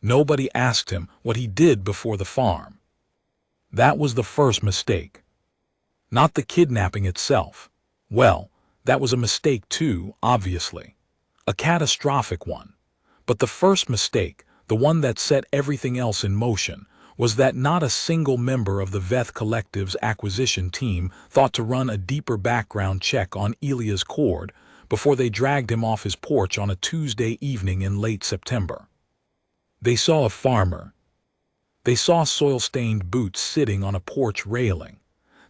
Nobody asked him what he did before the farm. That was the first mistake. Not the kidnapping itself. Well, that was a mistake too, obviously. A catastrophic one. But the first mistake, the one that set everything else in motion, was that not a single member of the Veth Collective's acquisition team thought to run a deeper background check on Elias Cord before they dragged him off his porch on a Tuesday evening in late September. They saw a farmer. They saw soil-stained boots sitting on a porch railing.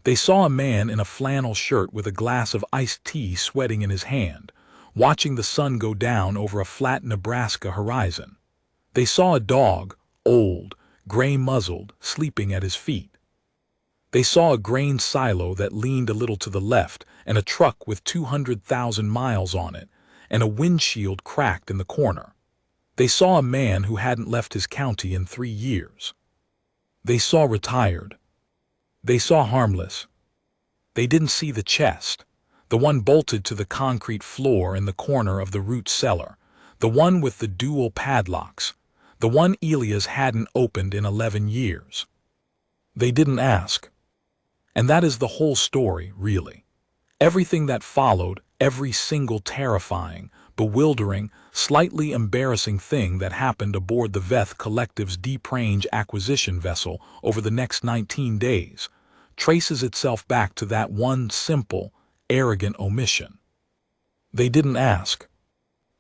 They saw a man in a flannel shirt with a glass of iced tea sweating in his hand, watching the sun go down over a flat Nebraska horizon. They saw a dog, old, gray-muzzled, sleeping at his feet. They saw a grain silo that leaned a little to the left and a truck with 200,000 miles on it, and a windshield cracked in the corner. They saw a man who hadn't left his county in 3 years. They saw retired. They saw harmless. They didn't see the chest, the one bolted to the concrete floor in the corner of the root cellar, the one with the dual padlocks, the one Elias hadn't opened in 11 years. They didn't ask. And that is the whole story, really. Everything that followed, every single terrifying, bewildering, slightly embarrassing thing that happened aboard the Veth Collective's Deep Range acquisition vessel over the next 19 days, traces itself back to that one simple, arrogant omission. They didn't ask.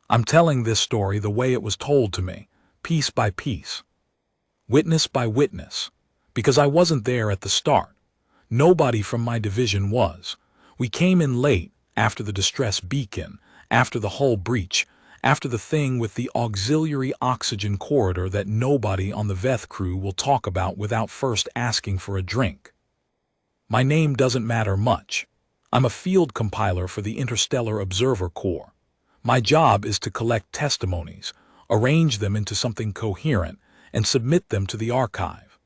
I'm telling this story the way it was told to me, piece by piece, witness by witness, because I wasn't there at the start. Nobody from my division was. We came in late, after the distress beacon, after the hull breach, after the thing with the auxiliary oxygen corridor that nobody on the Veth crew will talk about without first asking for a drink. My name doesn't matter much. I'm a field compiler for the Interstellar Observer Corps. My job is to collect testimonies, arrange them into something coherent, and submit them to the archive.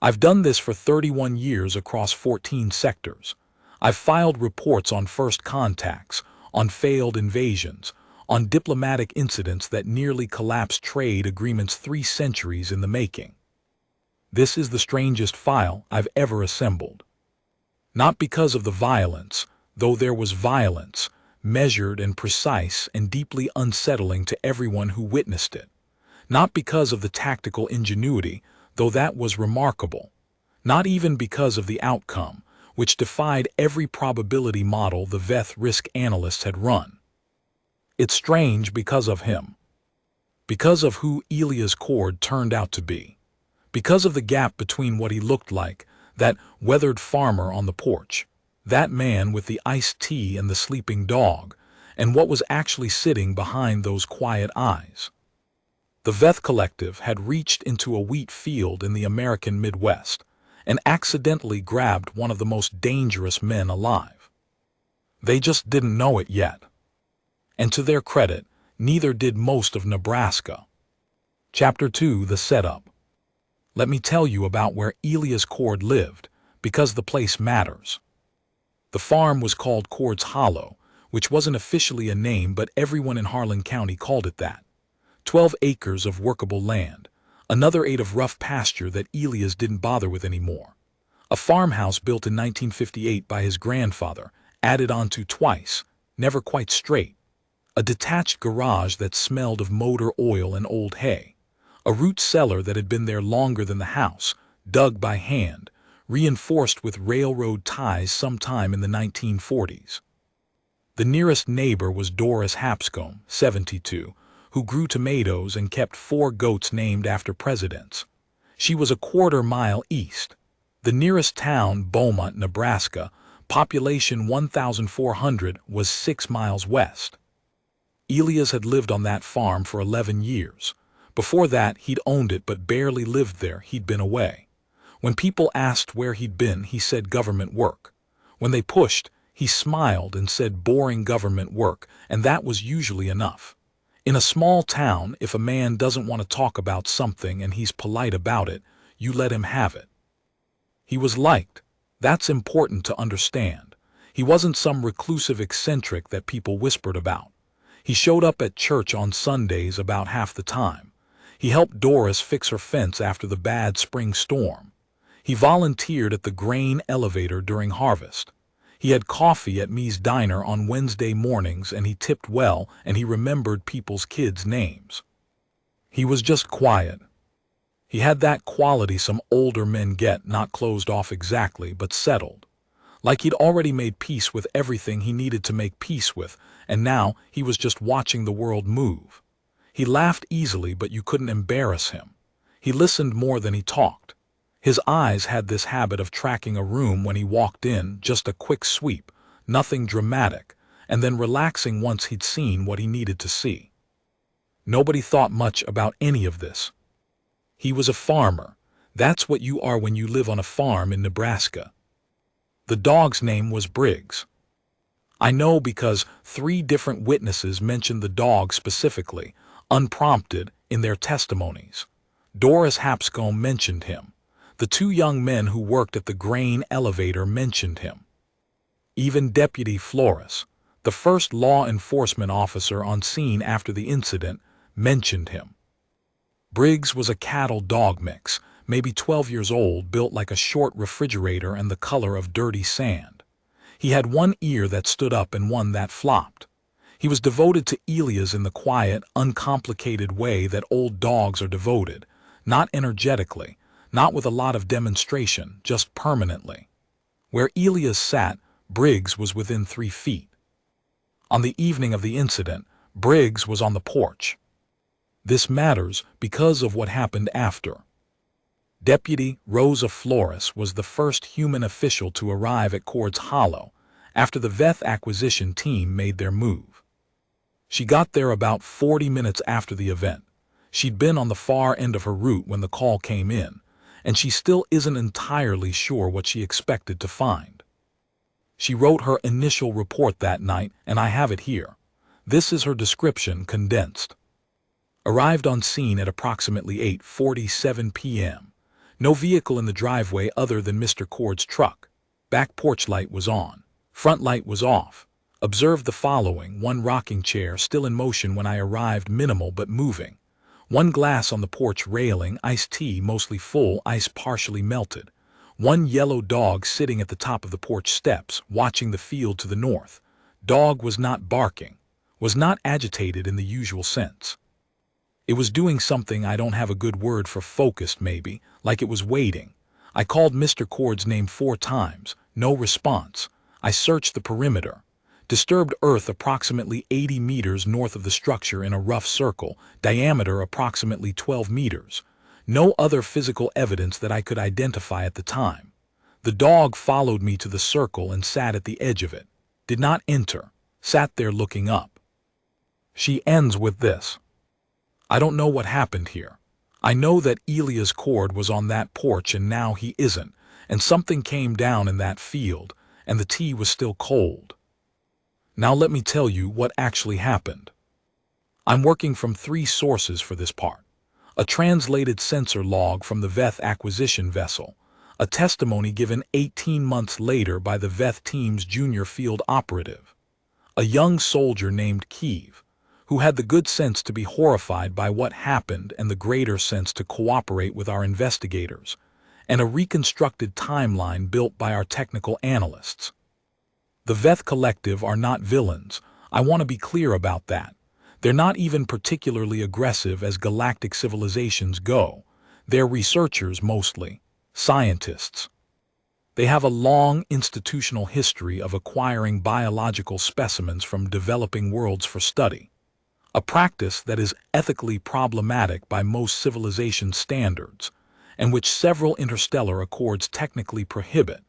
I've done this for 31 years across 14 sectors. I've filed reports on first contacts, on failed invasions, on diplomatic incidents that nearly collapsed trade agreements 3 centuries in the making. This is the strangest file I've ever assembled. Not because of the violence, though there was violence, measured and precise and deeply unsettling to everyone who witnessed it. Not because of the tactical ingenuity, though that was remarkable. Not even because of the outcome, which defied every probability model the Veth risk analysts had run. It's strange because of him. Because of who Elias Cord turned out to be. Because of the gap between what he looked like, that weathered farmer on the porch, that man with the iced tea and the sleeping dog, and what was actually sitting behind those quiet eyes. The Veth Collective had reached into a wheat field in the American Midwest and accidentally grabbed one of the most dangerous men alive. They just didn't know it yet. And to their credit, neither did most of Nebraska. Chapter 2: The Setup. Let me tell you about where Elias Cord lived, because the place matters. The farm was called Cord's Hollow, which wasn't officially a name, but everyone in Harlan County called it that. 12 acres of workable land, another 8 of rough pasture that Elias didn't bother with anymore. A farmhouse built in 1958 by his grandfather, added onto twice, never quite straight. A detached garage that smelled of motor oil and old hay. A root cellar that had been there longer than the house, dug by hand, reinforced with railroad ties sometime in the 1940s. The nearest neighbor was Doris Hapscomb, 72, who grew tomatoes and kept 4 goats named after presidents. She was a quarter-mile east. The nearest town, Beaumont, Nebraska, population 1,400, was 6 miles west. Elias had lived on that farm for 11 years. Before that, he'd owned it but barely lived there. He'd been away. When people asked where he'd been, he said government work. When they pushed, he smiled and said boring government work, and that was usually enough. In a small town, if a man doesn't want to talk about something and he's polite about it, you let him have it. He was liked. That's important to understand. He wasn't some reclusive eccentric that people whispered about. He showed up at church on Sundays about half the time. He helped Doris fix her fence after the bad spring storm. He volunteered at the grain elevator during harvest. He had coffee at Me's diner on Wednesday mornings, and he tipped well, and he remembered people's kids' names. He was just quiet. He had that quality some older men get, not closed off exactly, but settled. Like he'd already made peace with everything he needed to make peace with, and now he was just watching the world move. He laughed easily, but you couldn't embarrass him. He listened more than he talked. His eyes had this habit of tracking a room when he walked in, just a quick sweep, nothing dramatic, and then relaxing once he'd seen what he needed to see. Nobody thought much about any of this. He was a farmer. That's what you are when you live on a farm in Nebraska. The dog's name was Briggs. I know because 3 different witnesses mentioned the dog specifically, unprompted, in their testimonies. Doris Hapscomb mentioned him. The 2 young men who worked at the grain elevator mentioned him. Even Deputy Flores, the first law enforcement officer on scene after the incident, mentioned him. Briggs was a cattle-dog mix, maybe 12 years old, built like a short refrigerator and the color of dirty sand. He had one ear that stood up and one that flopped. He was devoted to Elias in the quiet, uncomplicated way that old dogs are devoted, not energetically, not with a lot of demonstration, just permanently. Where Elias sat, Briggs was within 3 feet. On the evening of the incident, Briggs was on the porch. This matters because of what happened after. Deputy Rosa Flores was the first human official to arrive at Cords Hollow after the Veth acquisition team made their move. She got there about 40 minutes after the event. She'd been on the far end of her route when the call came in, and she still isn't entirely sure what she expected to find. She wrote her initial report that night, and I have it here. This is her description condensed. Arrived on scene at approximately 8:47 p.m. No vehicle in the driveway other than Mr. Cord's truck. Back porch light was on. Front light was off. Observed the following: 1 rocking chair still in motion when I arrived, minimal but moving. 1 glass on the porch railing, iced tea mostly full, ice partially melted. 1 yellow dog sitting at the top of the porch steps, watching the field to the north. Dog was not barking, was not agitated in the usual sense. It was doing something I don't have a good word for, focused maybe, like it was waiting. I called Mr. Cord's name 4 times, no response. I searched the perimeter. Disturbed earth approximately 80 meters north of the structure in a rough circle, diameter approximately 12 meters. No other physical evidence that I could identify at the time. The dog followed me to the circle and sat at the edge of it. Did not enter, sat there looking up. She ends with this: I don't know what happened here. I know that Elias Cord was on that porch and now he isn't, and something came down in that field, and the tea was still cold. Now let me tell you what actually happened. I'm working from 3 sources for this part. A translated sensor log from the Veth acquisition vessel, a testimony given 18 months later by the Veth team's junior field operative, a young soldier named Kiev, who had the good sense to be horrified by what happened and the greater sense to cooperate with our investigators, and a reconstructed timeline built by our technical analysts. The Veth Collective are not villains. I want to be clear about that. They're not even particularly aggressive as galactic civilizations go. They're researchers mostly, scientists. They have a long institutional history of acquiring biological specimens from developing worlds for study, a practice that is ethically problematic by most civilization standards, and which several interstellar accords technically prohibit,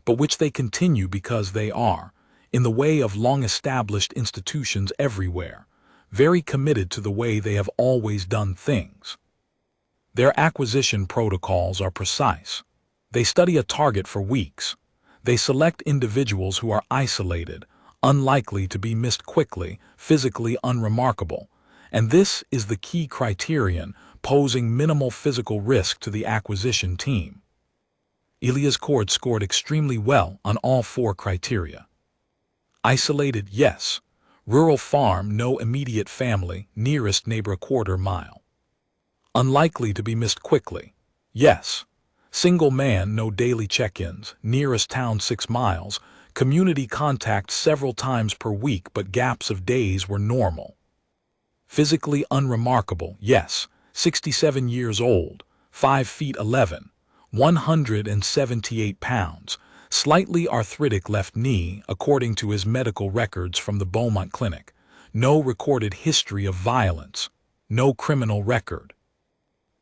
but which they continue because they are, in the way of long-established institutions everywhere, very committed to the way they have always done things. Their acquisition protocols are precise. They study a target for weeks. They select individuals who are isolated, unlikely to be missed quickly, physically unremarkable, and this is the key criterion, posing minimal physical risk to the acquisition team. Elias Cord scored extremely well on all 4 criteria. Isolated, yes. Rural farm, no immediate family, nearest neighbor a quarter mile. Unlikely to be missed quickly. Yes. Single man, no daily check-ins, nearest town 6 miles, community contact several times per week but gaps of days were normal. Physically unremarkable, yes, 67 years old, 5 feet 11, 178 pounds, slightly arthritic left knee according to his medical records from the Beaumont Clinic, no recorded history of violence, no criminal record.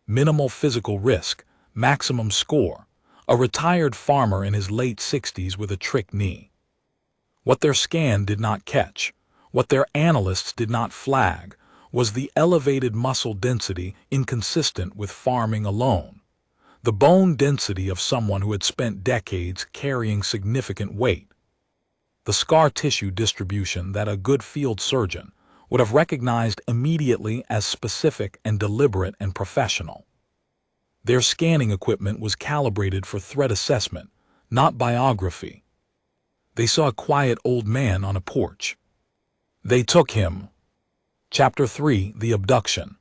Minimal physical risk, maximum score, a retired farmer in his late 60s with a trick knee. What their scan did not catch, what their analysts did not flag, was the elevated muscle density inconsistent with farming alone. The bone density of someone who had spent decades carrying significant weight. The scar tissue distribution that a good field surgeon would have recognized immediately as specific and deliberate and professional. Their scanning equipment was calibrated for threat assessment, not biography. They saw a quiet old man on a porch. They took him. Chapter 3: The Abduction.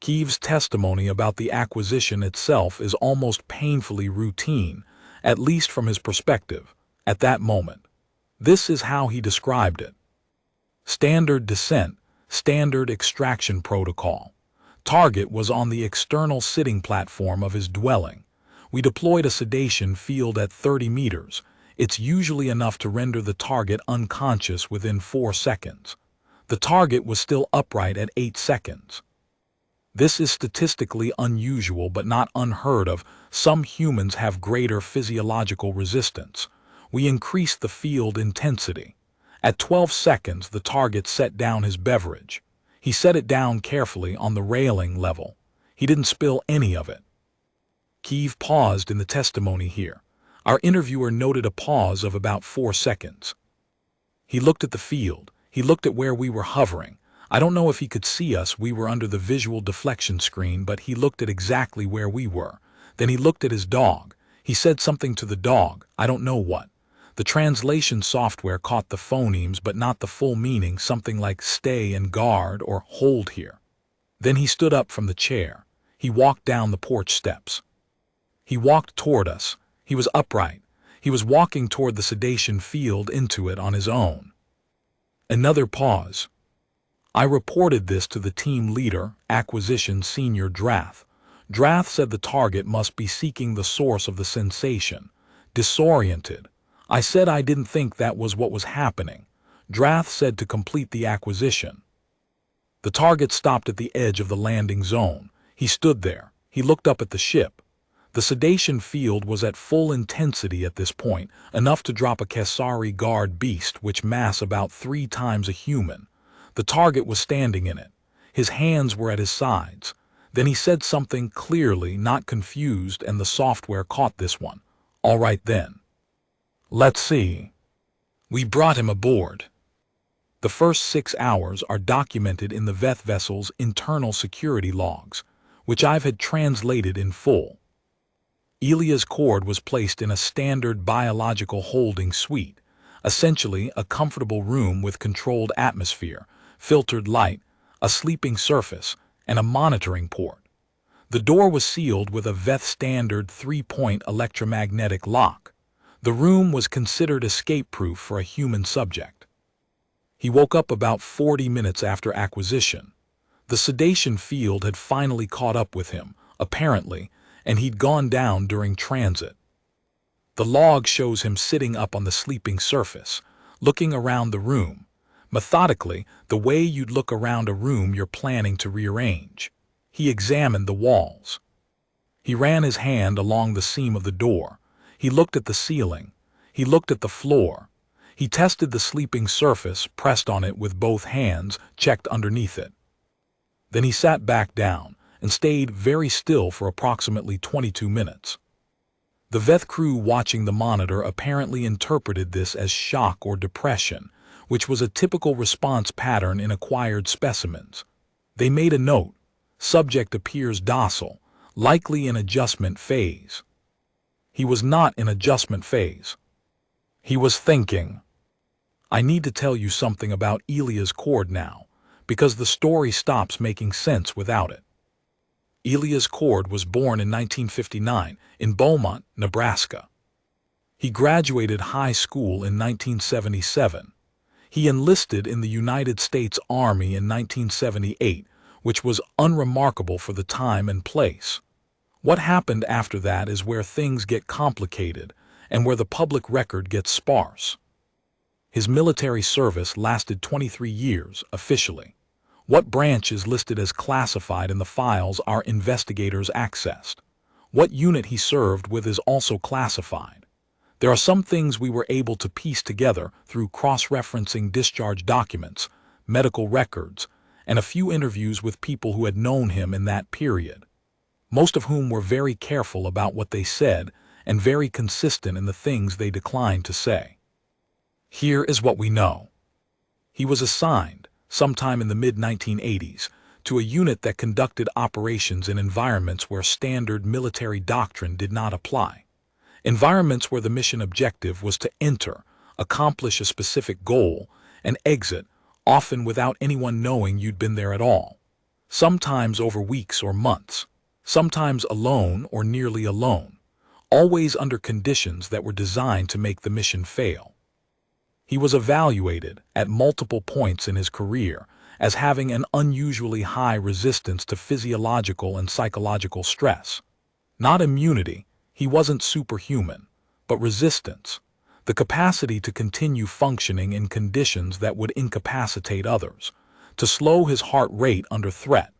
Keev's testimony about the acquisition itself is almost painfully routine, at least from his perspective, at that moment. This is how he described it. Standard descent, standard extraction protocol. Target was on the external sitting platform of his dwelling. We deployed a sedation field at 30 meters. It's usually enough to render the target unconscious within 4 seconds. The target was still upright at 8 seconds. This is statistically unusual but not unheard of. Some humans have greater physiological resistance. We increased the field intensity. At 12 seconds, the target set down his beverage. He set it down carefully on the railing level. He didn't spill any of it. Keev paused in the testimony here. Our interviewer noted a pause of about 4 seconds. He looked at the field. He looked at where we were hovering. I don't know if he could see us, we were under the visual deflection screen, but he looked at exactly where we were. Then he looked at his dog. He said something to the dog, I don't know what. The translation software caught the phonemes but not the full meaning, something like stay and guard or hold here. Then he stood up from the chair. He walked down the porch steps. He walked toward us. He was upright. He was walking toward the sedation field into it on his own. Another pause. I reported this to the team leader, Acquisition Senior Drath. Drath said the target must be seeking the source of the sensation. Disoriented. I said I didn't think that was what was happening. Drath said to complete the acquisition. The target stopped at the edge of the landing zone. He stood there. He looked up at the ship. The sedation field was at full intensity at this point, enough to drop a Kesari guard beast which mass about 3 times a human. The target was standing in it. His hands were at his sides. Then he said something clearly not confused, and the software caught this one. All right then. Let's see. We brought him aboard. The first 6 hours are documented in the Veth vessel's internal security logs, which I've had translated in full. Elia's cord was placed in a standard biological holding suite, essentially a comfortable room with controlled atmosphere, filtered light, a sleeping surface, and a monitoring port. The door was sealed with a Veth standard 3-point electromagnetic lock. The room was considered escape-proof for a human subject. He woke up about 40 minutes after acquisition. The sedation field had finally caught up with him, apparently, and he'd gone down during transit. The log shows him sitting up on the sleeping surface, looking around the room, methodically, the way you'd look around a room you're planning to rearrange. He examined the walls. He ran his hand along the seam of the door. He looked at the ceiling. He looked at the floor. He tested the sleeping surface, pressed on it with both hands, checked underneath it. Then he sat back down and stayed very still for approximately 22 minutes. The Veth crew watching the monitor apparently interpreted this as shock or depression, which was a typical response pattern in acquired specimens. They made a note. Subject appears docile, likely in adjustment phase. He was not in adjustment phase. He was thinking. I need to tell you something about Elia's cord now, because the story stops making sense without it. Elias Cord was born in 1959 in Beaumont, Nebraska. He graduated high school in 1977. He enlisted in the United States Army in 1978, which was unremarkable for the time and place. What happened after that is where things get complicated and where the public record gets sparse. His military service lasted 23 years, officially. What branch is listed as classified in the files our investigators accessed? What unit he served with is also classified. There are some things we were able to piece together through cross-referencing discharge documents, medical records, and a few interviews with people who had known him in that period, most of whom were very careful about what they said and very consistent in the things they declined to say. Here is what we know. He was assigned, sometime in the mid-1980s, to a unit that conducted operations in environments where standard military doctrine did not apply. Environments where the mission objective was to enter, accomplish a specific goal, and exit, often without anyone knowing you'd been there at all. Sometimes over weeks or months. Sometimes alone or nearly alone. Always under conditions that were designed to make the mission fail. He was evaluated, at multiple points in his career, as having an unusually high resistance to physiological and psychological stress. Not immunity, he wasn't superhuman, but resistance, the capacity to continue functioning in conditions that would incapacitate others, to slow his heart rate under threat,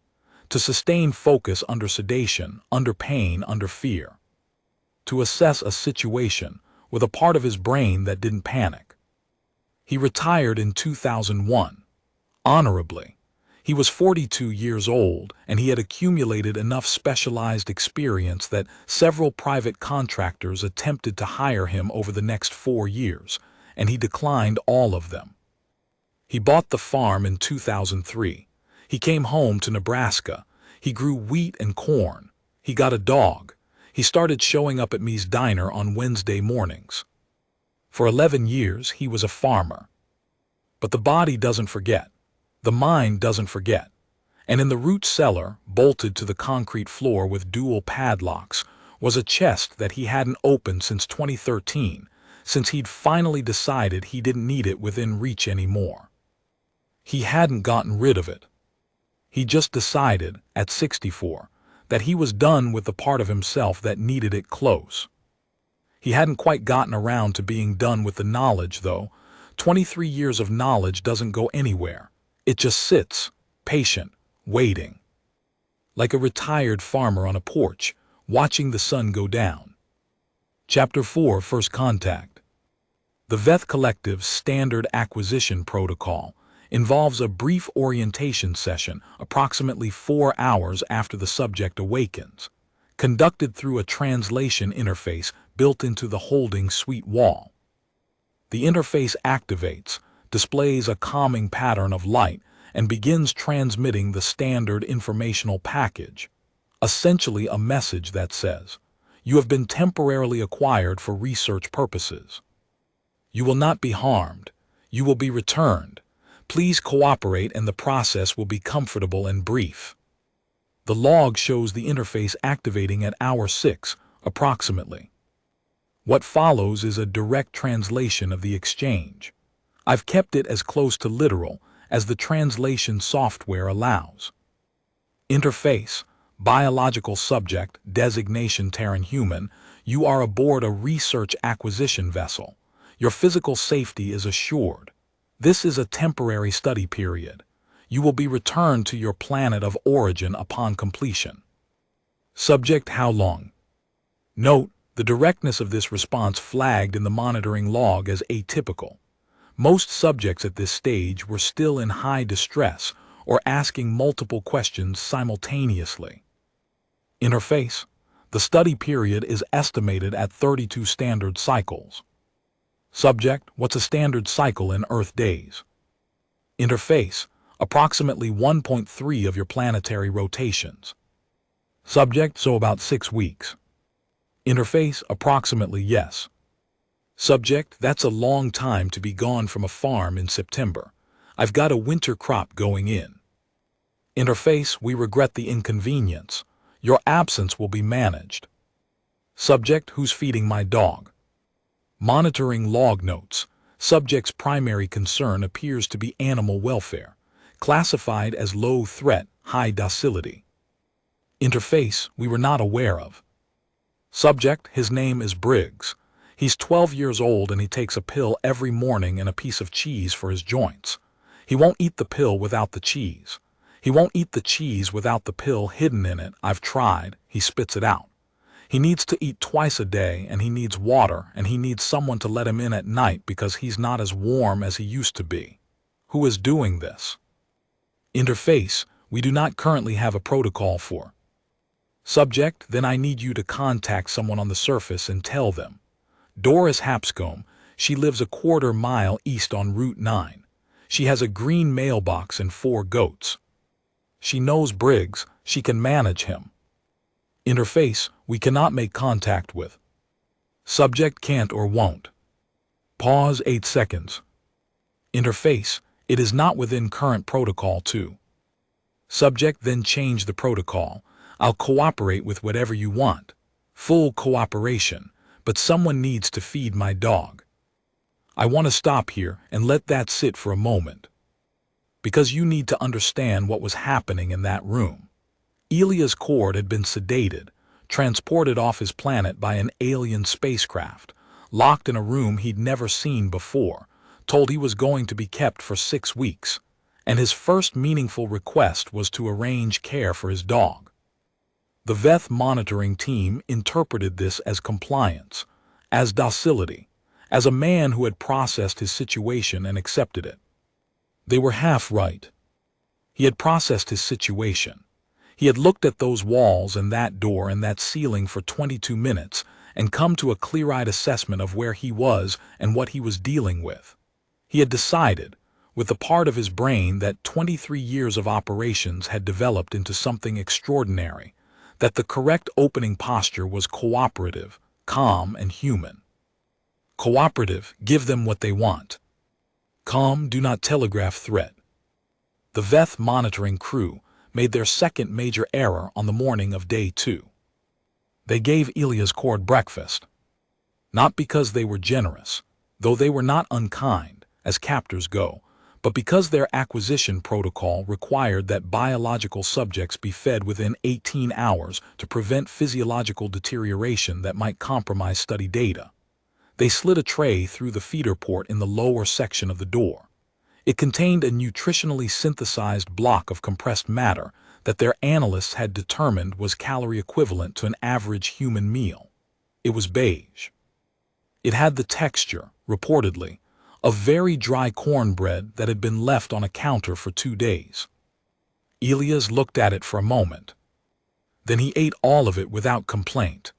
to sustain focus under sedation, under pain, under fear, to assess a situation with a part of his brain that didn't panic. He retired in 2001, honorably. He was 42 years old, and he had accumulated enough specialized experience that several private contractors attempted to hire him over the next 4 years, and he declined all of them. He bought the farm in 2003. He came home to Nebraska. He grew wheat and corn. He got a dog. He started showing up at me's diner on Wednesday mornings. For 11 years, he was a farmer. But the body doesn't forget. The mind doesn't forget. And in the root cellar, bolted to the concrete floor with dual padlocks, was a chest that he hadn't opened since 2013, since he'd finally decided he didn't need it within reach anymore. He hadn't gotten rid of it. He just decided, at 64, that he was done with the part of himself that needed it close. He hadn't quite gotten around to being done with the knowledge, though. 23 years of knowledge doesn't go anywhere. It just sits, patient, waiting. Like a retired farmer on a porch, watching the sun go down. Chapter 4, First Contact. The Veth Collective's standard acquisition protocol involves a brief orientation session approximately 4 hours after the subject awakens, conducted through a translation interface built into the holding suite wall. The interface activates, displays a calming pattern of light, and begins transmitting the standard informational package, essentially a message that says, "You have been temporarily acquired for research purposes. You will not be harmed. You will be returned. Please cooperate and the process will be comfortable and brief." The log shows the interface activating at hour 6, approximately. What follows is a direct translation of the exchange. I've kept it as close to literal as the translation software allows. Interface, biological subject, designation Terran human, you are aboard a research acquisition vessel. Your physical safety is assured. This is a temporary study period. You will be returned to your planet of origin upon completion. Subject, how long? Note, the directness of this response flagged in the monitoring log as atypical. Most subjects at this stage were still in high distress or asking multiple questions simultaneously. Interface, the study period is estimated at 32 standard cycles. Subject, what's a standard cycle in Earth days? Interface, approximately 1.3 of your planetary rotations. Subject, so about 6 weeks. Interface, approximately yes. Subject, that's a long time to be gone from a farm in September. I've got a winter crop going in. Interface, we regret the inconvenience. Your absence will be managed. Subject: who's feeding my dog? Monitoring log notes. Subject's primary concern appears to be animal welfare. Classified as low threat, high docility. Interface: we were not aware of. Subject: his name is Briggs. He's 12 years old and he takes a pill every morning and a piece of cheese for his joints. He won't eat the pill without the cheese. He won't eat the cheese without the pill hidden in it. I've tried. He spits it out. He needs to eat twice a day, and he needs water, and he needs someone to let him in at night because he's not as warm as he used to be. Who is doing this? Interface: we do not currently have a protocol for. Subject: then I need you to contact someone on the surface and tell them. Doris Hapscomb, she lives a quarter-mile east on Route 9. She has a green mailbox and 4 goats. She knows Briggs. She can manage him. Interface: we cannot make contact with. Subject: can't or won't. Pause 8 seconds. Interface: it is not within current protocol to. Subject: then change the protocol. I'll cooperate with whatever you want. Full cooperation, but someone needs to feed my dog. I want to stop here and let that sit for a moment. Because you need to understand what was happening in that room. Elias Cord had been sedated, transported off his planet by an alien spacecraft, locked in a room he'd never seen before, told he was going to be kept for 6 weeks, and his first meaningful request was to arrange care for his dog. The Veth monitoring team interpreted this as compliance, as docility, as a man who had processed his situation and accepted it. They were half right. He had processed his situation. He had looked at those walls and that door and that ceiling for 22 minutes and come to a clear-eyed assessment of where he was and what he was dealing with. He had decided, with the part of his brain that 23 years of operations had developed into something extraordinary, that the correct opening posture was cooperative, calm, and human. Cooperative: give them what they want. Calm: do not telegraph threat. The Veth monitoring crew made their second major error on the morning of day 2. They gave Elias Cord breakfast. Not because they were generous, though they were not unkind, as captors go, but because their acquisition protocol required that biological subjects be fed within 18 hours to prevent physiological deterioration that might compromise study data. They slid a tray through the feeder port in the lower section of the door. It contained a nutritionally synthesized block of compressed matter that their analysts had determined was calorie equivalent to an average human meal. It was beige. It had the texture, reportedly, of very dry cornbread that had been left on a counter for 2 days. Elias looked at it for a moment. Then he ate all of it without complaint.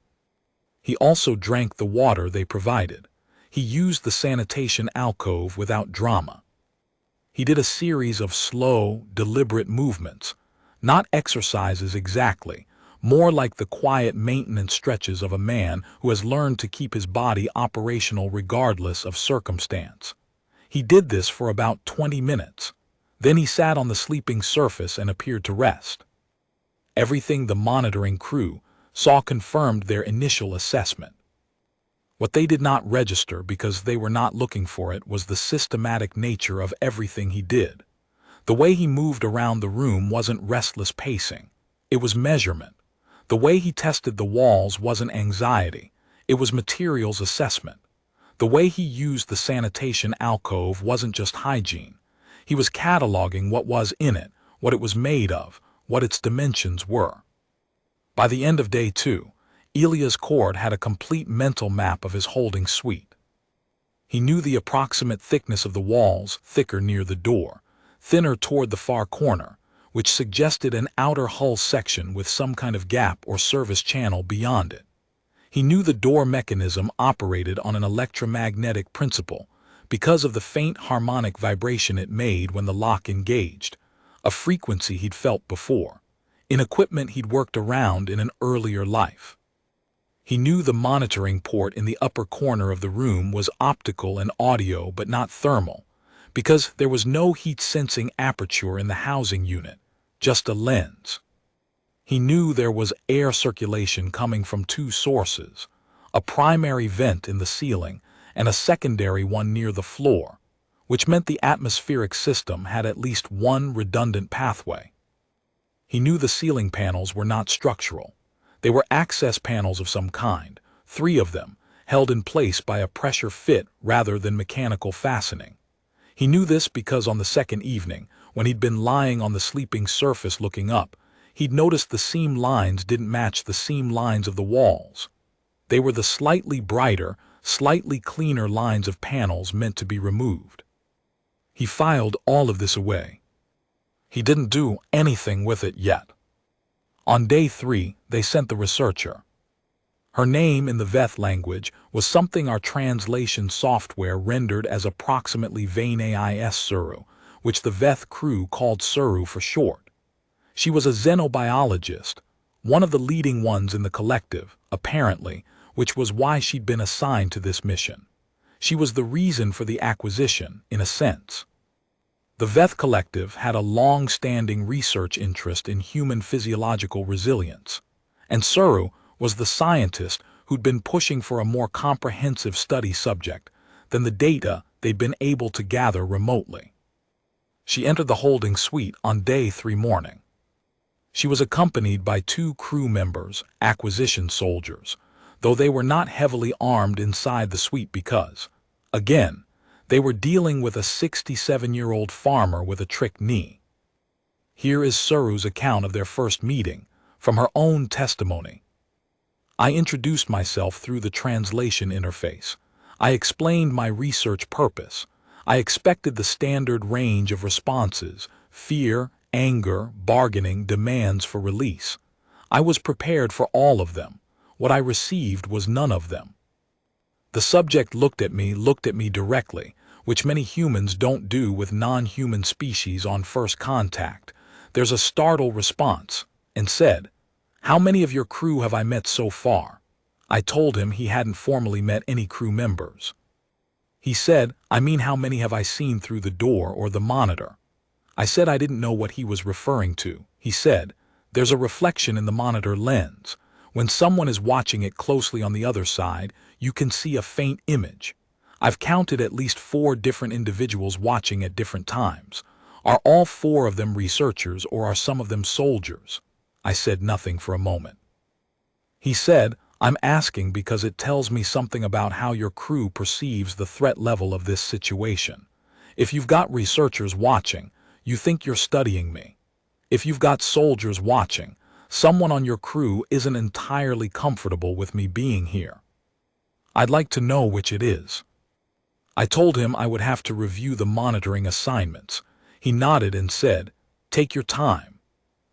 He also drank the water they provided. He used the sanitation alcove without drama. He did a series of slow, deliberate movements, not exercises exactly, more like the quiet maintenance stretches of a man who has learned to keep his body operational regardless of circumstance. He did this for about 20 minutes. Then he sat on the sleeping surface and appeared to rest. Everything the monitoring crew saw confirmed their initial assessment. What they did not register because they were not looking for it was the systematic nature of everything he did. The way he moved around the room wasn't restless pacing. It was measurement. The way he tested the walls wasn't anxiety. It was materials assessment. The way he used the sanitation alcove wasn't just hygiene. He was cataloging what was in it, what it was made of, what its dimensions were. By the end of day 2, Elias Cord had a complete mental map of his holding suite. He knew the approximate thickness of the walls, thicker near the door, thinner toward the far corner, which suggested an outer hull section with some kind of gap or service channel beyond it. He knew the door mechanism operated on an electromagnetic principle because of the faint harmonic vibration it made when the lock engaged, a frequency he'd felt before, in equipment he'd worked around in an earlier life. He knew the monitoring port in the upper corner of the room was optical and audio but not thermal, because there was no heat-sensing aperture in the housing unit, just a lens. He knew there was air circulation coming from two sources, a primary vent in the ceiling and a secondary one near the floor, which meant the atmospheric system had at least one redundant pathway. He knew the ceiling panels were not structural. They were access panels of some kind, 3 of them, held in place by a pressure fit rather than mechanical fastening. He knew this because on the second evening, when he'd been lying on the sleeping surface looking up, he'd noticed the seam lines didn't match the seam lines of the walls. They were the slightly brighter, slightly cleaner lines of panels meant to be removed. He filed all of this away. He didn't do anything with it yet. On day 3, they sent the researcher. Her name in the Veth language was something our translation software rendered as approximately Vain-AIS Suru, which the Veth crew called Suru for short. She was a xenobiologist, one of the leading ones in the collective, apparently, which was why she'd been assigned to this mission. She was the reason for the acquisition, in a sense. The Veth Collective had a long-standing research interest in human physiological resilience, and Suru was the scientist who'd been pushing for a more comprehensive study subject than the data they'd been able to gather remotely. She entered the holding suite on day 3 morning. She was accompanied by 2 crew members, acquisition soldiers, though they were not heavily armed inside the suite because, again, they were dealing with a 67-year-old farmer with a trick knee. Here is Suru's account of their first meeting, from her own testimony. I introduced myself through the translation interface. I explained my research purpose. I expected the standard range of responses: fear, anger, bargaining, demands for release. I was prepared for all of them. What I received was none of them. The subject looked at me directly, which many humans don't do with non-human species on first contact. There's a startled response, and said, "How many of your crew have I met so far?" I told him he hadn't formally met any crew members. He said, "I mean, how many have I seen through the door or the monitor?" I said I didn't know what he was referring to. He said, "There's a reflection in the monitor lens. When someone is watching it closely on the other side, you can see a faint image. I've counted at least 4 different individuals watching at different times. Are all 4 of them researchers, or are some of them soldiers?" I said nothing for a moment. He said, "I'm asking because it tells me something about how your crew perceives the threat level of this situation. If you've got researchers watching, you think you're studying me. If you've got soldiers watching, someone on your crew isn't entirely comfortable with me being here. I'd like to know which it is." I told him I would have to review the monitoring assignments. He nodded and said, "Take your time."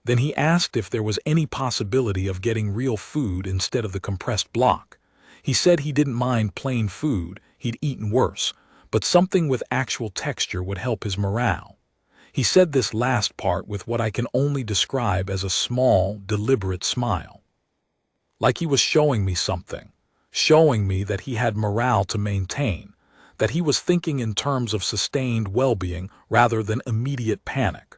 Then he asked if there was any possibility of getting real food instead of the compressed block. He said he didn't mind plain food, he'd eaten worse, but something with actual texture would help his morale. He said this last part with what I can only describe as a small, deliberate smile. Like he was showing me something, showing me that he had morale to maintain, that he was thinking in terms of sustained well-being rather than immediate panic.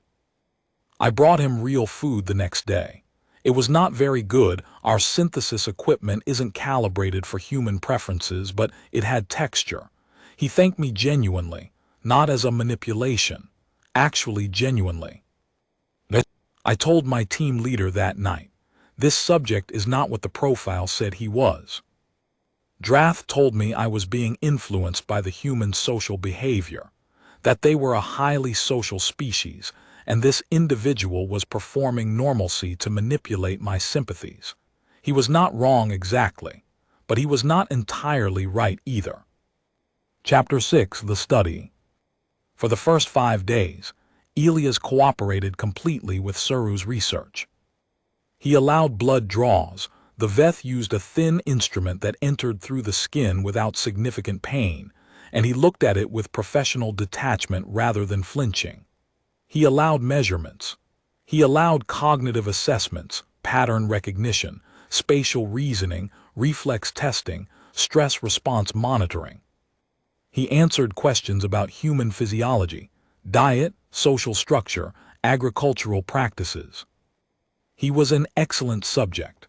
I brought him real food the next day. It was not very good. Our synthesis equipment isn't calibrated for human preferences, but it had texture. He thanked me genuinely, not as a manipulation, actually genuinely. I told my team leader that night, "This subject is not what the profile said he was." Drath told me I was being influenced by the human social behavior, that they were a highly social species, and this individual was performing normalcy to manipulate my sympathies. He was not wrong exactly, but he was not entirely right either. Chapter 6: The Study. For the first 5 days, Elias cooperated completely with Suru's research. He allowed blood draws. The Veth used a thin instrument that entered through the skin without significant pain, and he looked at it with professional detachment rather than flinching. He allowed measurements. He allowed cognitive assessments, pattern recognition, spatial reasoning, reflex testing, stress response monitoring. He answered questions about human physiology, diet, social structure, agricultural practices. He was an excellent subject.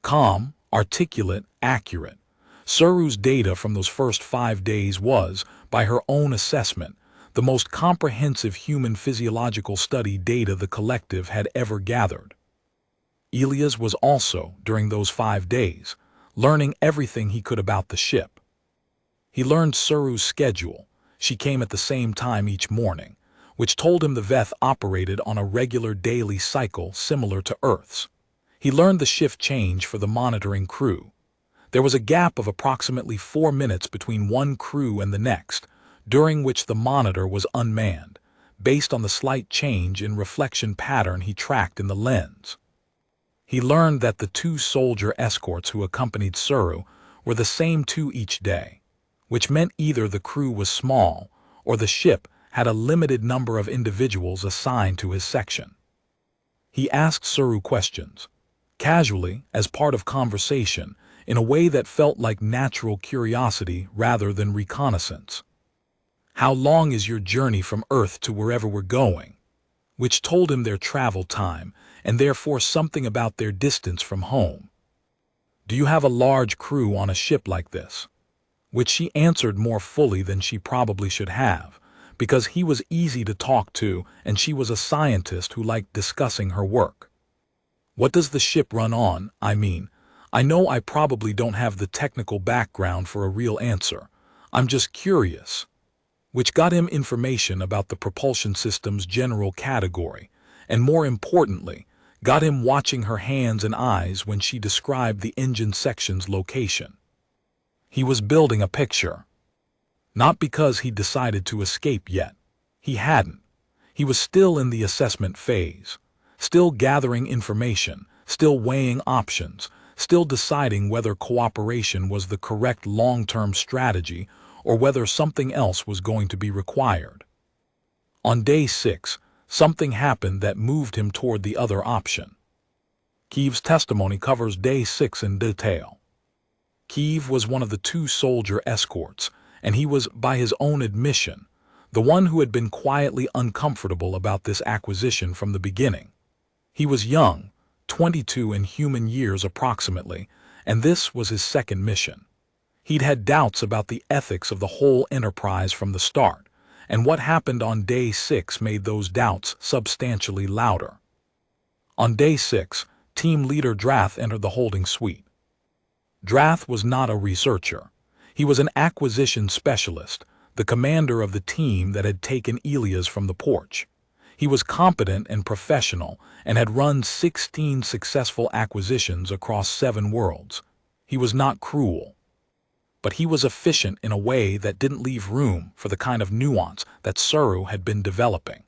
Calm, articulate, accurate. Suru's data from those first 5 days was, by her own assessment, the most comprehensive human physiological study data the collective had ever gathered. Ilias was also, during those 5 days, learning everything he could about the ship. He learned Suru's schedule. She came at the same time each morning, which told him the Veth operated on a regular daily cycle similar to Earth's. He learned the shift change for the monitoring crew. There was a gap of approximately 4 minutes between one crew and the next, during which the monitor was unmanned, based on the slight change in reflection pattern he tracked in the lens. He learned that the 2 soldier escorts who accompanied Suru were the same 2 each day, which meant either the crew was small or the ship had a limited number of individuals assigned to his section. He asked Suru questions, casually, as part of conversation, in a way that felt like natural curiosity rather than reconnaissance. How long is your journey from Earth to wherever we're going? Which told him their travel time, and therefore something about their distance from home. Do you have a large crew on a ship like this? Which she answered more fully than she probably should have, because he was easy to talk to and she was a scientist who liked discussing her work. What does the ship run on? I know I probably don't have the technical background for a real answer. I'm just curious. Which got him information about the propulsion system's general category, and more importantly, got him watching her hands and eyes when she described the engine section's location. He was building a picture. Not because he'd decided to escape yet. He hadn't. He was still in the assessment phase, still gathering information, still weighing options, still deciding whether cooperation was the correct long-term strategy or whether something else was going to be required. On day 6, something happened that moved him toward the other option. Kiev's testimony covers day 6 in detail. Kiev was one of the 2 soldier escorts, and he was, by his own admission, the one who had been quietly uncomfortable about this acquisition from the beginning. He was young, 22 in human years approximately, and this was his second mission. He'd had doubts about the ethics of the whole enterprise from the start, and what happened on day 6 made those doubts substantially louder. On day 6, team leader Drath entered the holding suite. Drath was not a researcher. He was an acquisition specialist, the commander of the team that had taken Ilias from the porch. He was competent and professional and had run 16 successful acquisitions across 7 worlds. He was not cruel. But he was efficient in a way that didn't leave room for the kind of nuance that Suru had been developing.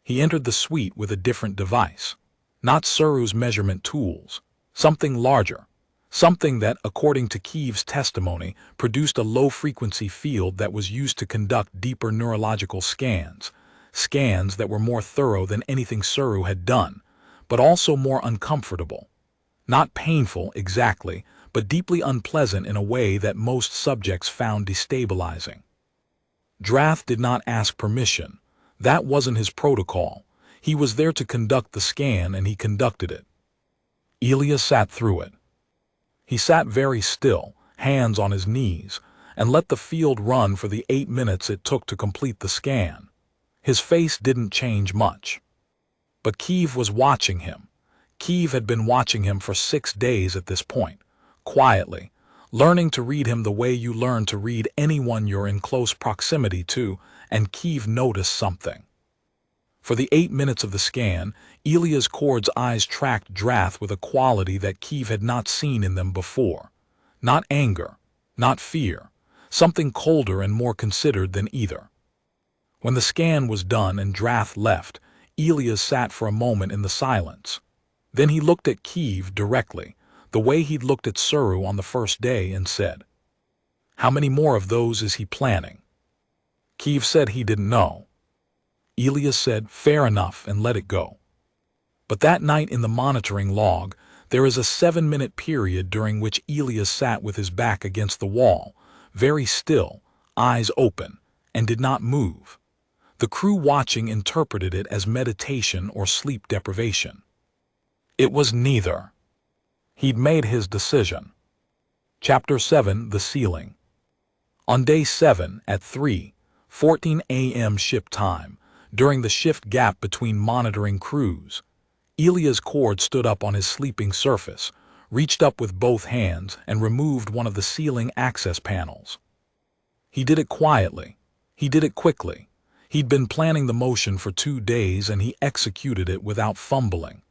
He entered the suite with a different device. Not Suru's measurement tools. Something larger. Something that, according to Kiev's testimony, produced a low-frequency field that was used to conduct deeper neurological scans. Scans that were more thorough than anything Suru had done, but also more uncomfortable. Not painful, exactly, but deeply unpleasant in a way that most subjects found destabilizing. Drath did not ask permission. That wasn't his protocol. He was there to conduct the scan, and he conducted it. Ilias sat through it. He sat very still, hands on his knees, and let the field run for the 8 minutes it took to complete the scan. His face didn't change much. But Kiev was watching him. Kiev had been watching him for 6 days at this point, quietly, learning to read him the way you learn to read anyone you're in close proximity to, and Kiev noticed something. For the 8 minutes of the scan, Ilias Kord's eyes tracked Drath with a quality that Kiev had not seen in them before. Not anger, not fear, something colder and more considered than either. When the scan was done and Drath left, Ilias sat for a moment in the silence. Then he looked at Kiev directly, the way he'd looked at Suru on the first day, and said, "How many more of those is he planning?" Kiev said he didn't know. Ilias said, "Fair enough," and let it go. But that night in the monitoring log, there is a 7-minute period during which Ilias sat with his back against the wall, very still, eyes open, and did not move. The crew watching interpreted it as meditation or sleep deprivation. It was neither. He'd made his decision. Chapter 7: The Ceiling. On day 7 at 3:14 a.m. ship time, during the shift gap between monitoring crews, Elias Cord stood up on his sleeping surface, reached up with both hands, and removed one of the ceiling access panels. He did it quietly. He did it quickly. He'd been planning the motion for 2 days, and he executed it without fumbling.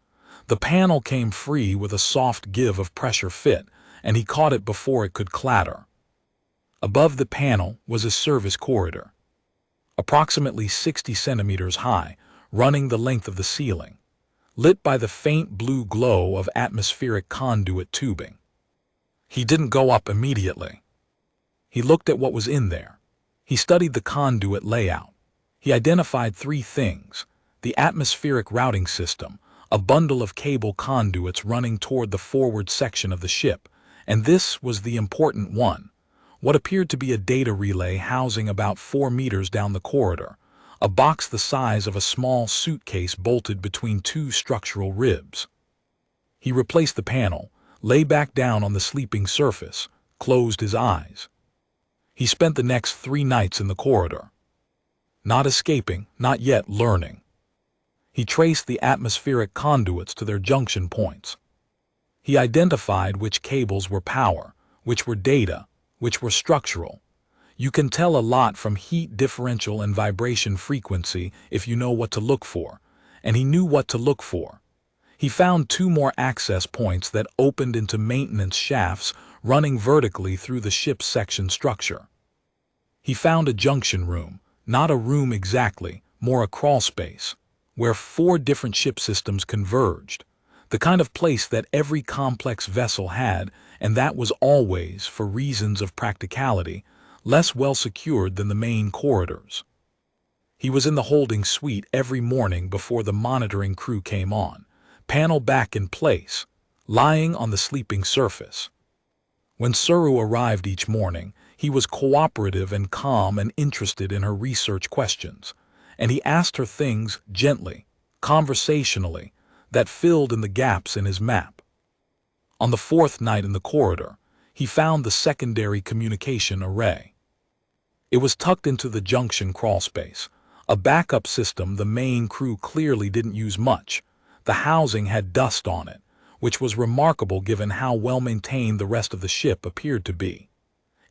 The panel came free with a soft give of pressure fit, and he caught it before it could clatter. Above the panel was a service corridor, approximately 60 centimeters high, running the length of the ceiling, lit by the faint blue glow of atmospheric conduit tubing. He didn't go up immediately. He looked at what was in there. He studied the conduit layout. He identified 3 things: the atmospheric routing system, a bundle of cable conduits running toward the forward section of the ship, and this was the important one, what appeared to be a data relay housing about 4 meters down the corridor, a box the size of a small suitcase bolted between 2 structural ribs. He replaced the panel, lay back down on the sleeping surface, closed his eyes. He spent the next 3 nights in the corridor. Not escaping, not yet learning. He traced the atmospheric conduits to their junction points. He identified which cables were power, which were data, which were structural. You can tell a lot from heat differential and vibration frequency if you know what to look for, and he knew what to look for. He found 2 more access points that opened into maintenance shafts running vertically through the ship's section structure. He found a junction room, not a room exactly, more a crawl space, where 4 different ship systems converged, the kind of place that every complex vessel had, and that was always, for reasons of practicality, less well secured than the main corridors. He was in the holding suite every morning before the monitoring crew came on, panel back in place, lying on the sleeping surface. When Suru arrived each morning, he was cooperative and calm and interested in her research questions, and he asked her things gently, conversationally, that filled in the gaps in his map. On the 4th night in the corridor, he found the secondary communication array. It was tucked into the junction crawlspace, a backup system the main crew clearly didn't use much. The housing had dust on it, which was remarkable given how well maintained the rest of the ship appeared to be.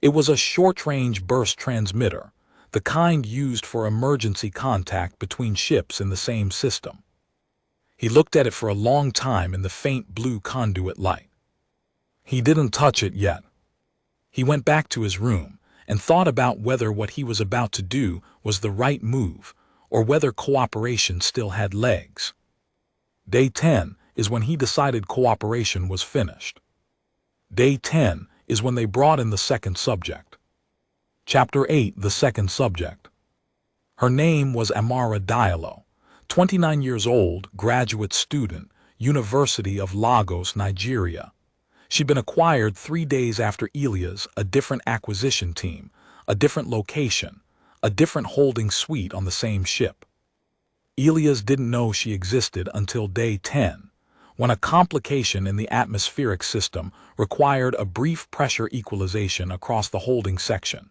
It was a short-range burst transmitter, the kind used for emergency contact between ships in the same system. He looked at it for a long time in the faint blue conduit light. He didn't touch it yet. He went back to his room and thought about whether what he was about to do was the right move or whether cooperation still had legs. Day 10 is when he decided cooperation was finished. Day 10 is when they brought in the second subject. Chapter 8: The Second Subject. Her name was Amara Diallo, 29 years old, graduate student, University of Lagos, Nigeria. She'd been acquired 3 days after Elias, a different acquisition team, a different location, a different holding suite on the same ship. Elias didn't know she existed until day 10, when a complication in the atmospheric system required a brief pressure equalization across the holding section,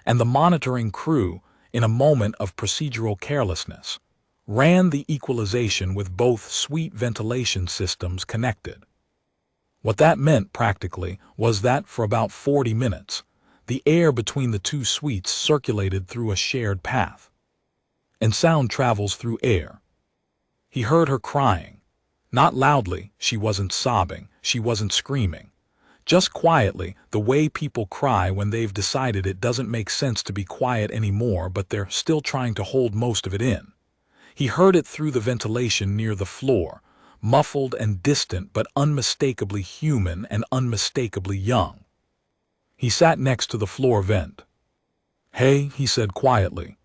and the monitoring crew, in a moment of procedural carelessness, ran the equalization with both suite ventilation systems connected. What that meant practically was that for about 40 minutes, the air between the 2 suites circulated through a shared path. And sound travels through air. He heard her crying. Not loudly, she wasn't sobbing, she wasn't screaming. Just quietly, the way people cry when they've decided it doesn't make sense to be quiet anymore but they're still trying to hold most of it in. He heard it through the ventilation near the floor, muffled and distant but unmistakably human and unmistakably young. He sat next to the floor vent. "Hey," he said quietly.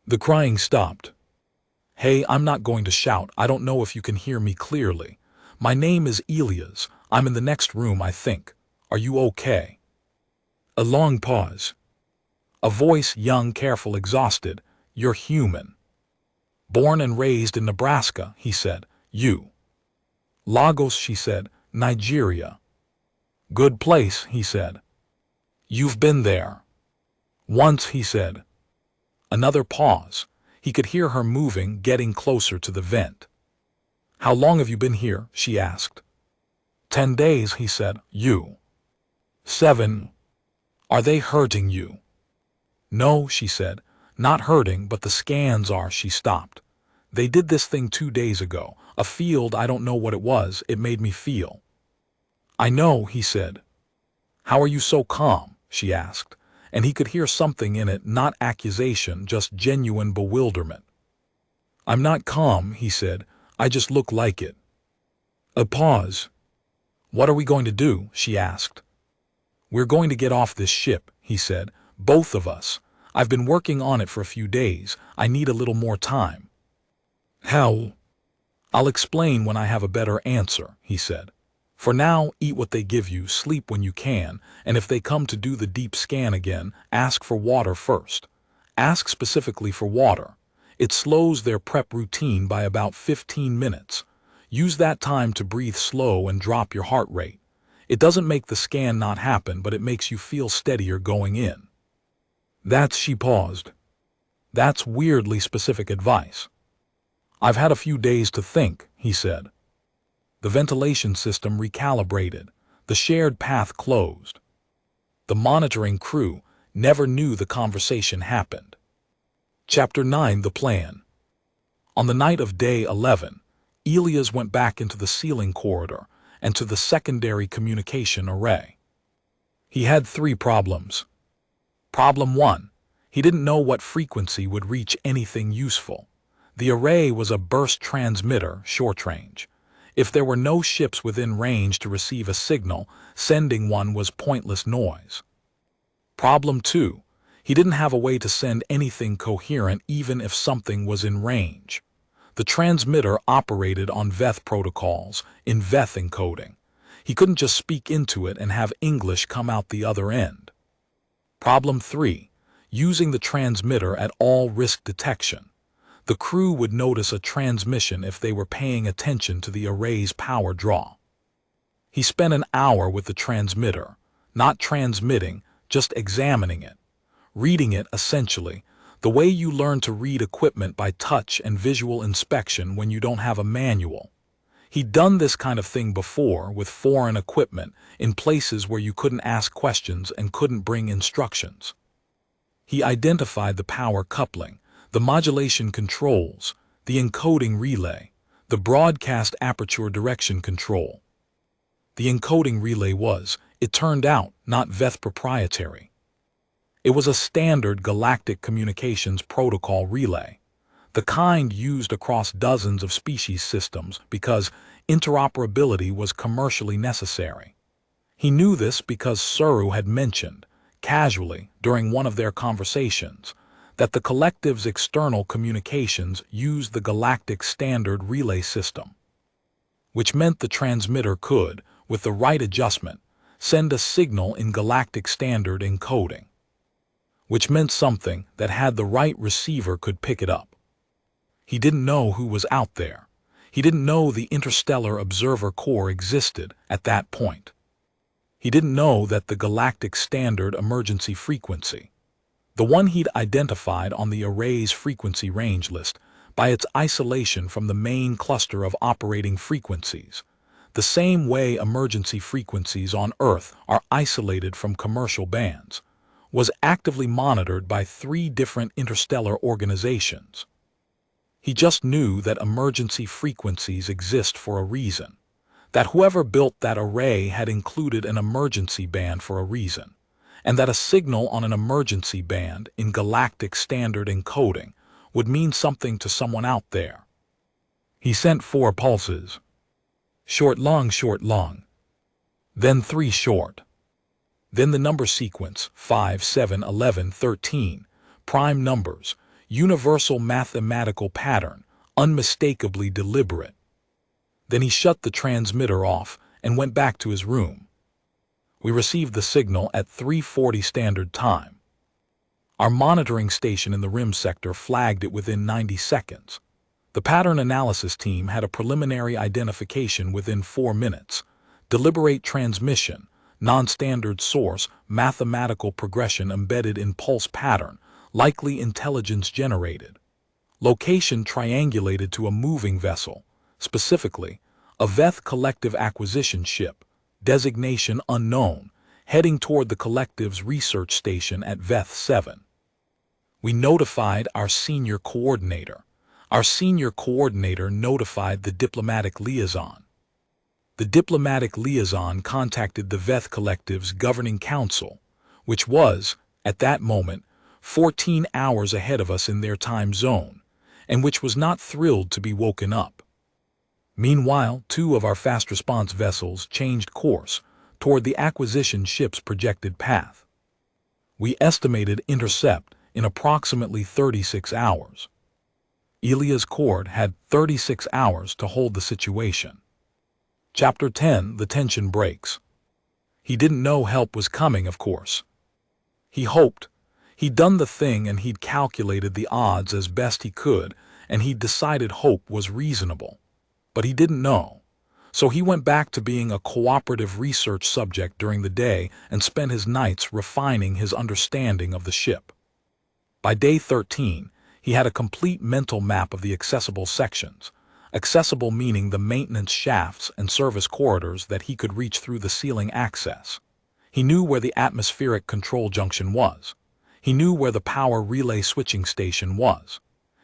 The crying stopped. "Hey, I'm not going to shout. I don't know if you can hear me clearly. My name is Elias. I'm in the next room, I think. Are you okay?" A long pause. A voice, young, careful, exhausted. "You're human." "Born and raised in Nebraska," he said. "You." Lagos, she said. Nigeria. Good place, he said. You've been there. Once, he said. Another pause. He could hear her moving, getting closer to the vent. How long have you been here? She asked. 10 days, he said. You? 7. Are they hurting you? No, she said. Not hurting, but the scans are. She stopped. They did this thing 2 days ago. A field, I don't know what it was, it made me feel. I know, he said. How are you so calm? She asked, and he could hear something in it, not accusation, just genuine bewilderment. I'm not calm, he said. I just look like it. A pause. What are we going to do? She asked. We're going to get off this ship, he said. Both of us. I've been working on it for a few days. I need a little more time. How? I'll explain when I have a better answer, he said. For now, eat what they give you, sleep when you can, and if they come to do the deep scan again, ask for water first. Ask specifically for water. It slows their prep routine by about 15 minutes. Use that time to breathe slow and drop your heart rate. It doesn't make the scan not happen, but it makes you feel steadier going in. She paused. That's weirdly specific advice. I've had a few days to think, he said. The ventilation system recalibrated. The shared path closed. The monitoring crew never knew the conversation happened. Chapter 9. The Plan. On the night of day 11, Elias went back into the ceiling corridor and to the secondary communication array. He had 3 problems. Problem 1. He didn't know what frequency would reach anything useful. The array was a burst transmitter, short range. If there were no ships within range to receive a signal, sending one was pointless noise. Problem 2. He didn't have a way to send anything coherent even if something was in range. The transmitter operated on VETH protocols, in VETH encoding. He couldn't just speak into it and have English come out the other end. Problem 3. Using the transmitter at all risk detection. The crew would notice a transmission if they were paying attention to the array's power draw. He spent an hour with the transmitter, not transmitting, just examining it, reading it essentially, the way you learn to read equipment by touch and visual inspection when you don't have a manual. He'd done this kind of thing before with foreign equipment in places where you couldn't ask questions and couldn't bring instructions. He identified the power coupling, the modulation controls, the encoding relay, the broadcast aperture direction control. The encoding relay was, it turned out, not VETH proprietary. It was a standard galactic communications protocol relay, the kind used across dozens of species systems because interoperability was commercially necessary. He knew this because Suru had mentioned, casually, during one of their conversations, that the collective's external communications used the Galactic Standard Relay System, which meant the transmitter could, with the right adjustment, send a signal in Galactic Standard encoding, which meant something that had the right receiver could pick it up. He didn't know who was out there. He didn't know the Interstellar Observer Corps existed at that point. He didn't know that the Galactic Standard Emergency Frequency, the one he'd identified on the array's frequency range list by its isolation from the main cluster of operating frequencies, the same way emergency frequencies on Earth are isolated from commercial bands, was actively monitored by 3 different interstellar organizations. He just knew that emergency frequencies exist for a reason, that whoever built that array had included an emergency band for a reason, and that a signal on an emergency band in galactic standard encoding would mean something to someone out there. He sent 4 pulses. Short, long, then 3 short. Then the number sequence, 5, 7, 11, 13, prime numbers, universal mathematical pattern, unmistakably deliberate. Then he shut the transmitter off and went back to his room. We received the signal at 3:40 Standard Time. Our monitoring station in the rim sector flagged it within 90 seconds. The pattern analysis team had a preliminary identification within 4 minutes. Deliberate transmission, non-standard source, mathematical progression embedded in pulse pattern, likely intelligence generated. Location triangulated to a moving vessel, specifically, a Veth Collective acquisition ship, designation unknown, heading toward the Collective's research station at Veth 7. We notified our senior coordinator. Our senior coordinator notified the diplomatic liaison. The diplomatic liaison contacted the Veth Collective's governing council, which was, at that moment, 14 hours ahead of us in their time zone, and which was not thrilled to be woken up. Meanwhile, 2 of our fast response vessels changed course toward the acquisition ship's projected path. We estimated intercept in approximately 36 hours. Elias Cord had 36 hours to hold the situation. Chapter 10: The tension breaks. He didn't know help was coming, of course. He hoped. He'd done the thing and he'd calculated the odds as best he could, and he'd decided hope was reasonable. But he didn't know. So he went back to being a cooperative research subject during the day and spent his nights refining his understanding of the ship. By day 13, he had a complete mental map of the accessible sections. Accessible meaning the maintenance shafts and service corridors that he could reach through the ceiling access. He knew where the atmospheric control junction was. He knew where the power relay switching station was.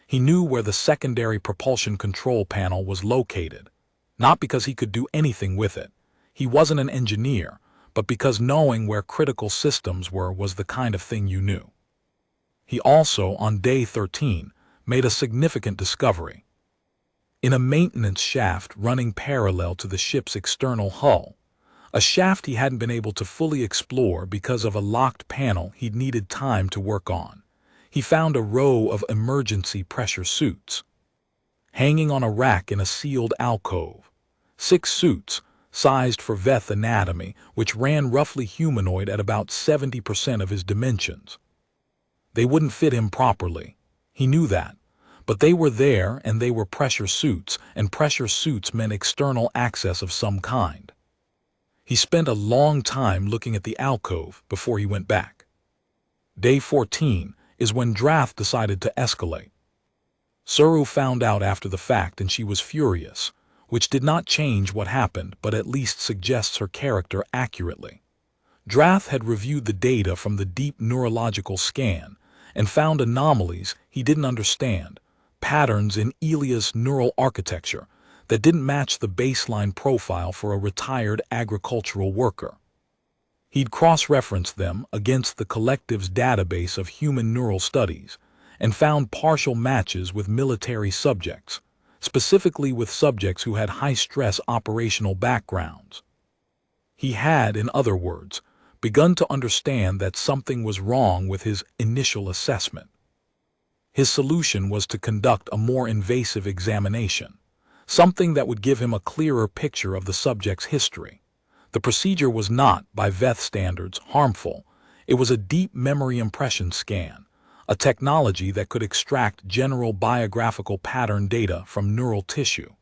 He knew where the secondary propulsion control panel was located. Not because he could do anything with it. He wasn't an engineer, but because knowing where critical systems were was the kind of thing you knew. He also, on day 13, made a significant discovery. In a maintenance shaft running parallel to the ship's external hull, a shaft he hadn't been able to fully explore because of a locked panel he'd needed time to work on, he found a row of emergency pressure suits. Hanging on a rack in a sealed alcove, 6 suits, sized for Veth anatomy, which ran roughly humanoid at about 70% of his dimensions. They wouldn't fit him properly. He knew that. But they were there, and they were pressure suits, and pressure suits meant external access of some kind. He spent a long time looking at the alcove before he went back. Day 14 is when Drath decided to escalate. Suru found out after the fact and she was furious, which did not change what happened but at least suggests her character accurately. Drath had reviewed the data from the deep neurological scan and found anomalies he didn't understand, patterns in Elia's neural architecture that didn't match the baseline profile for a retired agricultural worker. He'd cross-referenced them against the Collective's database of human neural studies and found partial matches with military subjects, specifically with subjects who had high-stress operational backgrounds. He had, in other words, begun to understand that something was wrong with his initial assessment. His solution was to conduct a more invasive examination, something that would give him a clearer picture of the subject's history. The procedure was not, by Veth standards, harmful. It was a deep memory impression scan, a technology that could extract general biographical pattern data from neural tissue.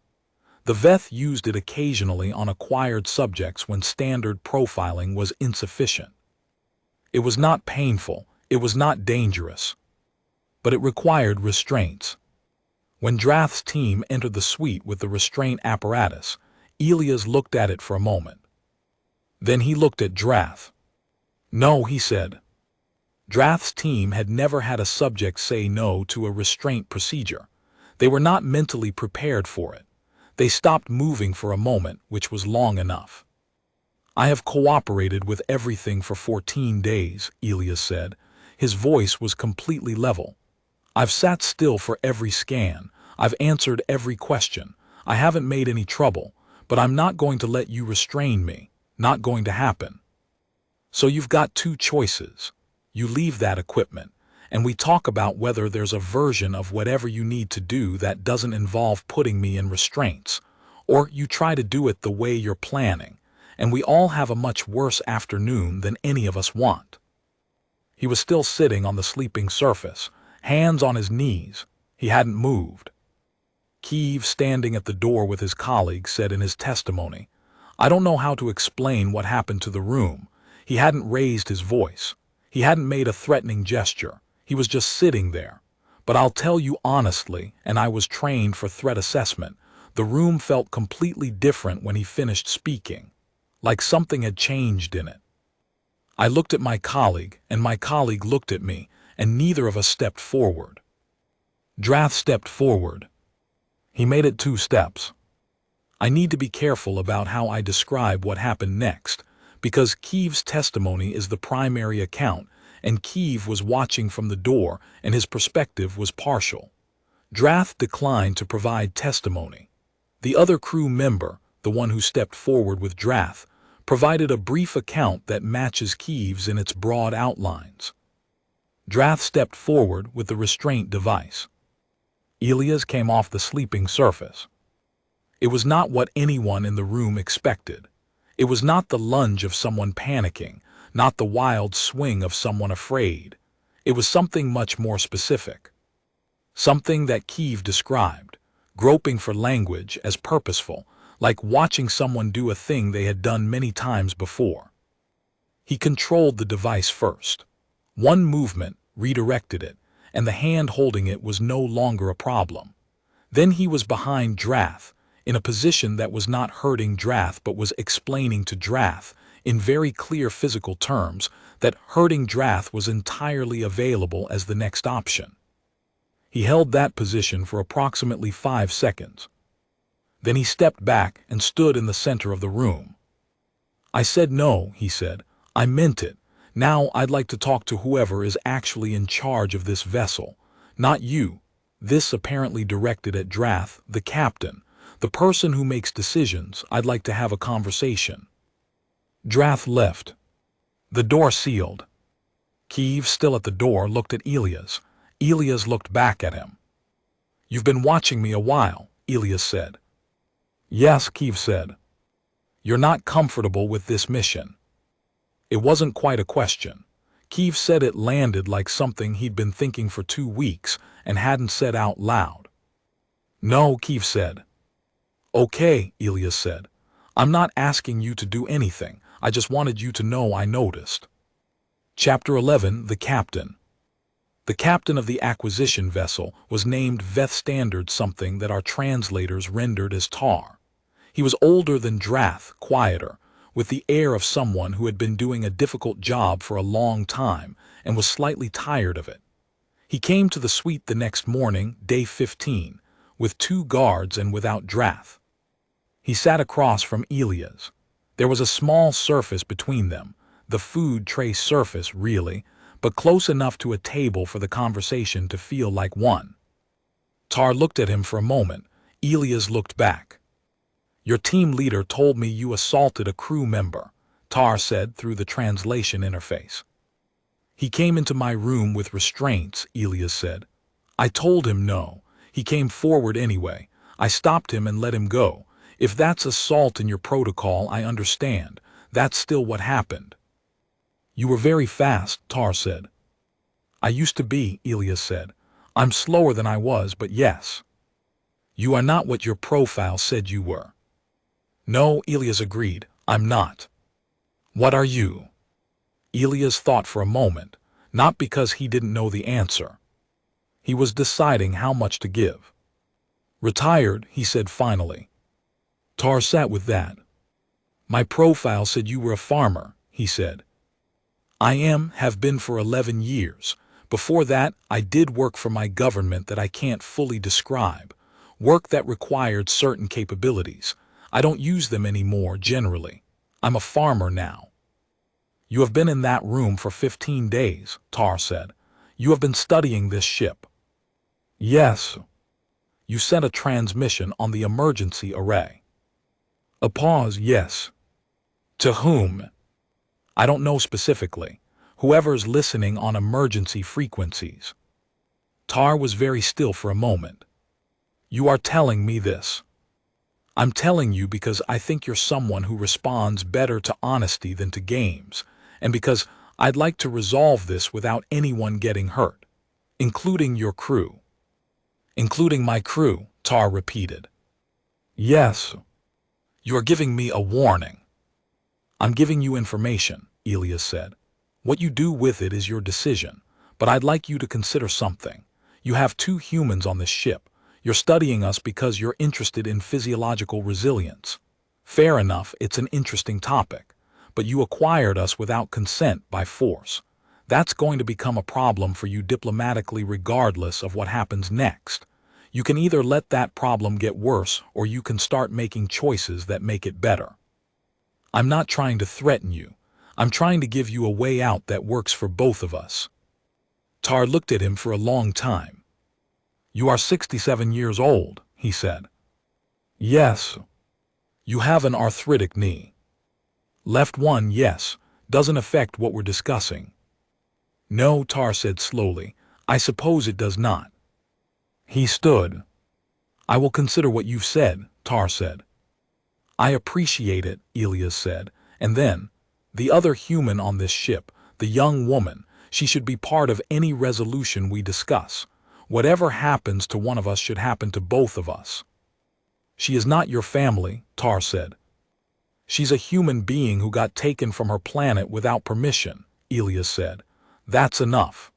The Veth used it occasionally on acquired subjects when standard profiling was insufficient. It was not painful, it was not dangerous, but it required restraints. When Drath's team entered the suite with the restraint apparatus, Elias looked at it for a moment. Then he looked at Drath. No, he said. Drath's team had never had a subject say no to a restraint procedure. They were not mentally prepared for it. They stopped moving for a moment, which was long enough. I have cooperated with everything for 14 days, Elias said. His voice was completely level. I've sat still for every scan. I've answered every question. I haven't made any trouble, but I'm not going to let you restrain me. Not going to happen. So you've got 2 choices. You leave that equipment, and we talk about whether there's a version of whatever you need to do that doesn't involve putting me in restraints, or you try to do it the way you're planning, and we all have a much worse afternoon than any of us want. He was still sitting on the sleeping surface, hands on his knees. He hadn't moved. Kiev, standing at the door with his colleague, said in his testimony, "I don't know how to explain what happened to the room. He hadn't raised his voice. He hadn't made a threatening gesture. He was just sitting there. But I'll tell you honestly, and I was trained for threat assessment, the room felt completely different when he finished speaking. Like something had changed in it." I looked at my colleague, and my colleague looked at me, and neither of us stepped forward. Drath stepped forward. He made it 2 steps. I need to be careful about how I describe what happened next, because Kiev's testimony is the primary account, and Kiev was watching from the door, and his perspective was partial. Drath declined to provide testimony. The other crew member, the one who stepped forward with Drath, provided a brief account that matches Kiev's in its broad outlines. Drath stepped forward with the restraint device. Elias came off the sleeping surface. It was not what anyone in the room expected. It was not the lunge of someone panicking, not the wild swing of someone afraid. It was something much more specific. Something that Kiev described, groping for language as purposeful, like watching someone do a thing they had done many times before. He controlled the device first. One movement redirected it, and the hand holding it was no longer a problem. Then he was behind Drath, in a position that was not hurting Drath but was explaining to Drath, in very clear physical terms, that hurting Drath was entirely available as the next option. He held that position for approximately 5 seconds. Then he stepped back and stood in the center of the room. "I said no," he said. "I meant it. Now I'd like to talk to whoever is actually in charge of this vessel. Not you." This apparently directed at Drath, the captain, the person who makes decisions. "I'd like to have a conversation." Drath left. The door sealed. Kiev, still at the door, looked at Elias. Elias looked back at him. "You've been watching me a while," Elias said. "Yes," Kiev said. "You're not comfortable with this mission." It wasn't quite a question. Kiev said it landed like something he'd been thinking for 2 weeks and hadn't said out loud. "No," Kiev said. "Okay," Elias said. "I'm not asking you to do anything. I just wanted you to know I noticed." Chapter 11. The Captain. The captain of the acquisition vessel was named Veth Standard, something that our translators rendered as Tar. He was older than Drath, quieter, with the air of someone who had been doing a difficult job for a long time and was slightly tired of it. He came to the suite the next morning, day 15, with 2 guards and without Drath. He sat across from Elias. There was a small surface between them, the food tray surface, really, but close enough to a table for the conversation to feel like one. Tar looked at him for a moment. Elias looked back. "Your team leader told me you assaulted a crew member," Tar said through the translation interface. "He came into my room with restraints," Elias said. "I told him no. He came forward anyway. I stopped him and let him go. If that's assault in your protocol, I understand. That's still what happened." "You were very fast," Tar said. "I used to be," Elias said. "I'm slower than I was, but yes." "You are not what your profile said you were." "No," Elias agreed, "I'm not." "What are you?" Elias thought for a moment, not because he didn't know the answer. He was deciding how much to give. "Retired," he said finally. Tar sat with that. "My profile said you were a farmer," he said. "I have been for 11 years. Before that, I did work for my government that I can't fully describe. Work that required certain capabilities. I don't use them anymore, generally. I'm a farmer now." "You have been in that room for 15 days, Tar said. "You have been studying this ship." "Yes." "You sent a transmission on the emergency array." A pause. "Yes." "To whom?" "I don't know specifically. Whoever's listening on emergency frequencies." Tar was very still for a moment. "You are telling me this?" "I'm telling you because I think you're someone who responds better to honesty than to games, and because I'd like to resolve this without anyone getting hurt, including your crew." "Including my crew," Tar repeated. Yes. You are giving me a warning. I'm giving you information, Elias said. What you do with it is your decision, but I'd like you to consider something. You have 2 humans on this ship. You're studying us because you're interested in physiological resilience. Fair enough, it's an interesting topic, but you acquired us without consent by force. That's going to become a problem for you diplomatically regardless of what happens next. You can either let that problem get worse or you can start making choices that make it better. I'm not trying to threaten you. I'm trying to give you a way out that works for both of us. Tar looked at him for a long time. You are 67 years old, he said. Yes. You have an arthritic knee. Left one, yes, doesn't affect what we're discussing. No, Tar said slowly, I suppose it does not. He stood. I will consider what you've said, Tar said. I appreciate it, Elias said, and then, the other human on this ship, the young woman, she should be part of any resolution we discuss. Whatever happens to one of us should happen to both of us. She is not your family, Tar said. She's a human being who got taken from her planet without permission, Elias said. That's enough.